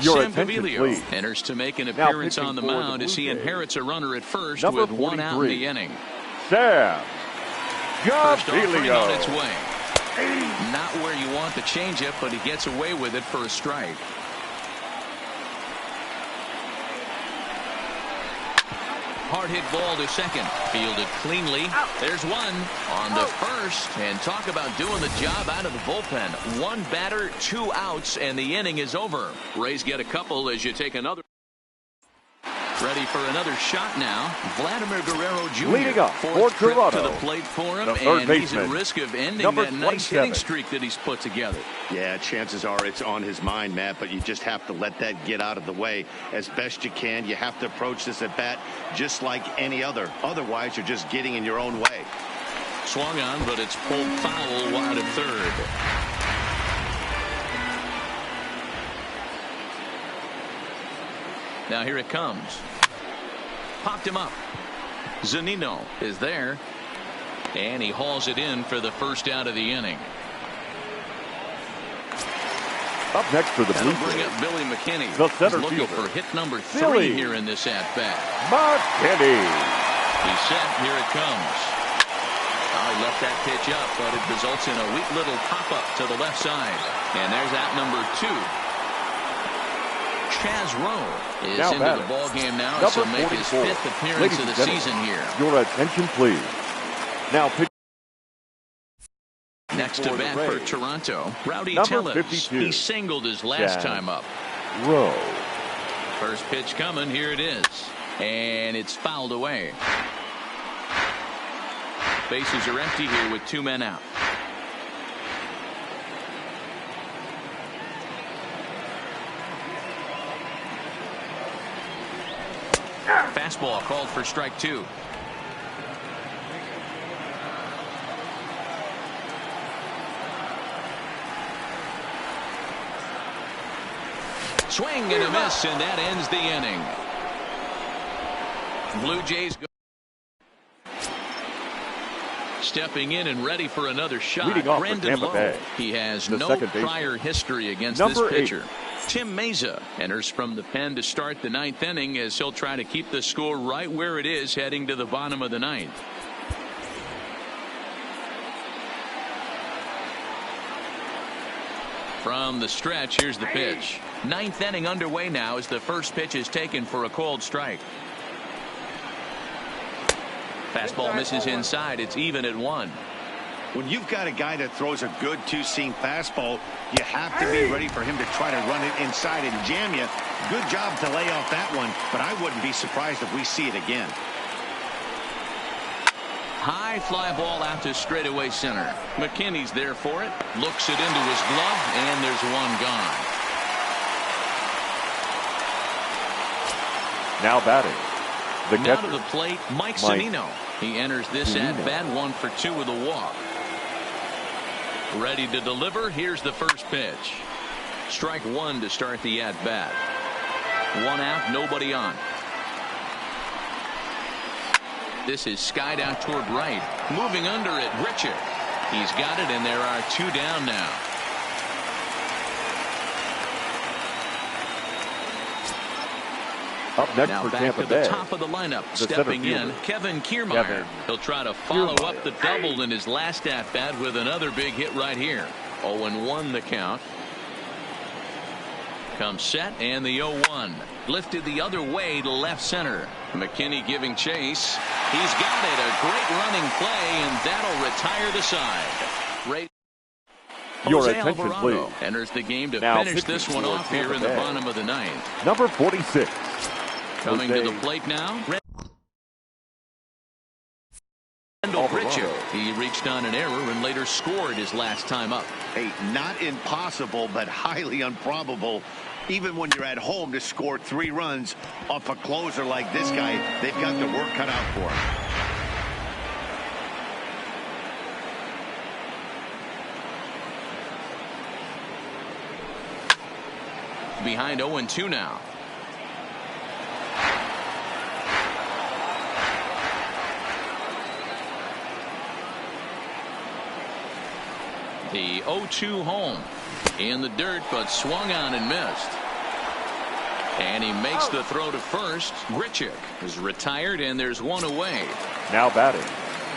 Your Sam attention, Gaviglio please. enters to make an Now appearance pitching on the for the mound as he Blue Jays. inherits a runner at first Number with 1 out in 43. the inning. Sam First offering on its Gaviglio. way. Not where you want the changeup, but he gets away with it for a strike. Hard hit ball to second. Fielded cleanly. There's one on the first. And talk about doing the job out of the bullpen. 1 batter, 2 outs, and the inning is over. Rays get a couple as you take another. Ready for another shot now. Vladimir Guerrero Jr. Leading up Fourth for trip Toronto, to the plate for him, the third and he's at baseman, risk of ending number that nice 27. hitting streak that he's put together. Yeah, chances are it's on his mind, Matt, but you just have to let that get out of the way as best you can. You have to approach this at bat just like any other. Otherwise, you're just getting in your own way. Swung on, but it's pulled foul wide of third. Now here it comes. Popped him up. Zunino is there. And he hauls it in for the first out of the inning. Up next for the Blue That'll bring Jays, up Billy McKinney. the center He's looking fielder, for hit number 3 Billy here in this at-bat. McKinney. He's set. Here it comes. Oh, he left that pitch up, but it results in a weak little pop-up to the left side. And there's out number 2. Chaz Rowe is Now into batting, the ballgame now. number This will make his 44. 5th appearance Ladies of and the gentlemen, season here. Your attention, please. Now pitch. Next to for the bat for Rays, Toronto, Rowdy number Tellez. 52. He singled his last Chaz time up. Rowe. First pitch coming. Here it is. And it's fouled away. Bases are empty here with 2 men out. Fastball called for strike 2. Swing and a miss, and that ends the inning. Blue Jays go. Stepping in and ready for another shot. Leading off for Brandon Tampa Lowe. Bay, He has the no second baseman, prior history against number this pitcher. 8. Tim Meza enters from the pen to start the 9th inning as he'll try to keep the score right where it is heading to the bottom of the 9th. From the stretch, here's the pitch. 9th inning underway now as the first pitch is taken for a called strike. Fastball misses inside. It's even at 1. When you've got a guy that throws a good 2-seam fastball, you have to be ready for him to try to run it inside and jam you. Good job to lay off that one, but I wouldn't be surprised if we see it again. High fly ball out to straightaway center. McKinney's there for it. Looks it into his glove, and there's one gone. Now batting, the Now catcher, to the plate, Mike Zunino. He enters this at-bat 1 for 2 with a walk. Ready to deliver. Here's the first pitch. Strike 1 to start the at-bat. 1 out, nobody on. This is skied out toward right. Moving under it, Richard. He's got it, and there are 2 down now. up next Now for back Tampa to the Bay, top of the lineup. the Stepping center in, fielder, Kevin Kiermaier. He'll try to follow up the double in his last at-bat with another big hit right here. 0-1 the count. Comes set, and the 0-1. Lifted the other way to left center. McKinney giving chase. He's got it. A great running play, and that'll retire the side. Your Jose attention, Alvarado please. enters the game to Now finish this one for off here Tampa in the Bay, bottom of the 9th. number 46. Coming Jose to the plate now. Randall Pritchard. He reached on an error and later scored his last time up. Hey, not impossible, but highly improbable. Even when you're at home to score 3 runs off a closer like this guy, they've got the work cut out for him. Behind 0-2 now. The 0-2 home in the dirt, but swung on and missed. And he makes the throw to first. Grichuk is retired, and there's one away. Now batting.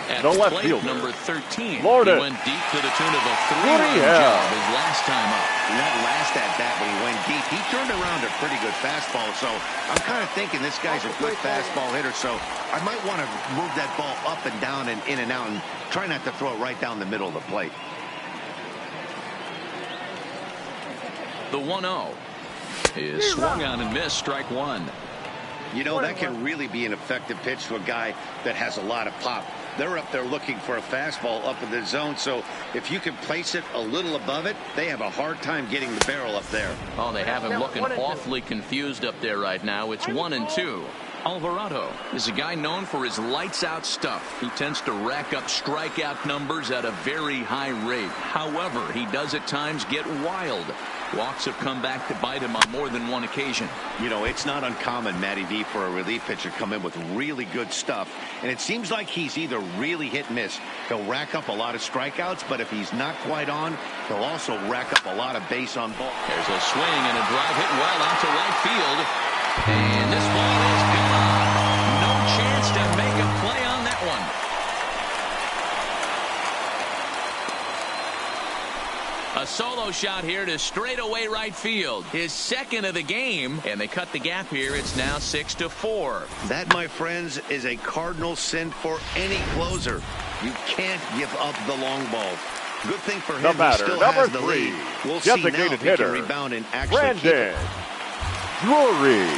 At the left plate, fielder, number 13. Lord, he went deep to the tune of a 3-run job his last time up. And that last at bat when he went deep, he turned around a pretty good fastball. So I'm kind of thinking this guy's a good fastball hitter. So I might want to move that ball up and down and in and out and try not to throw it right down the middle of the plate. The 1-0 is swung on and missed, strike one. You know, that can really be an effective pitch to a guy that has a lot of pop. They're up there looking for a fastball up in the zone, so if you can place it a little above it, they have a hard time getting the barrel up there. Oh, they have him looking awfully confused up there right now. It's 1-2. Alvarado is a guy known for his lights-out stuff. He tends to rack up strikeout numbers at a very high rate. However, he does at times get wild. Walks have come back to bite him on more than one occasion. You know, it's not uncommon, Matty V, for a relief pitcher to come in with really good stuff. And it seems like he's either really hit and miss. He'll rack up a lot of strikeouts, but if he's not quite on, he'll also rack up a lot of base on ball. There's a swing and a drive hit well out to right field. And this ball is gone. No chance to make a play on that one. A solo shot here to straightaway right field. His second of the game, and they cut the gap here. It's now 6-4. That, my friends, is a cardinal sin for any closer. You can't give up the long ball. Good thing for him, he still has the lead. We'll see now if he can rebound and actually keep it. Drury.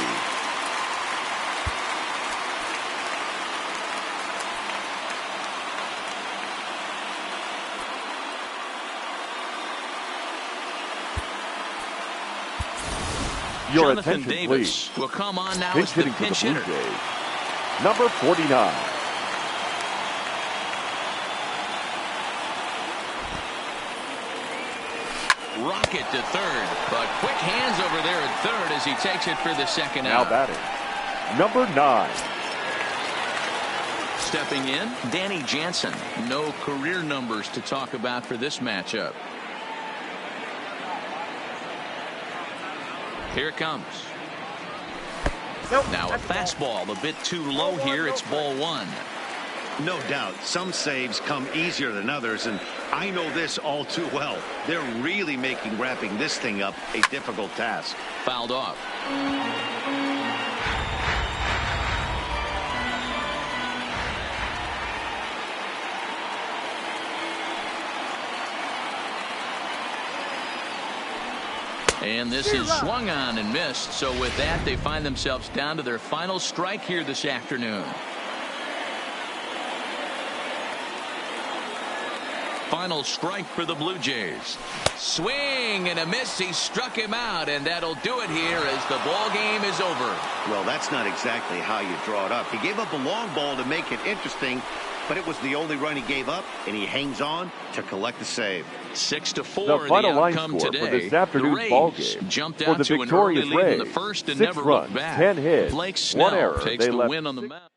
Your Jonathan attention, Davis please. will come on now Pinch as the hitting for pinch the Blue hitter. Jays, number 49. Rocket to third, but quick hands over there at third as he takes it for the second Now out. batting, number 9. Stepping in, Danny Jansen. No career numbers to talk about for this matchup. Here it comes. Now a fastball a bit too low here. It's ball one. No doubt, some saves come easier than others, and I know this all too well. They're really making wrapping this thing up a difficult task. Fouled off. And this is swung on and missed. So with that, they find themselves down to their final strike here this afternoon. Final strike for the Blue Jays. Swing and a miss. He struck him out, and that'll do it here as the ball game is over. Well, that's not exactly how you draw it up. He gave up a long ball to make it interesting, but it was the only run he gave up, and he hangs on to collect the save. 6-4 The final line outcome score today. for this afternoon's ball game. Jumped for out the to an early victorious lead in the Rays, first and 6 never runs, looked back. 10 hits, Blake 1 Snell error. takes They the left win on the mound.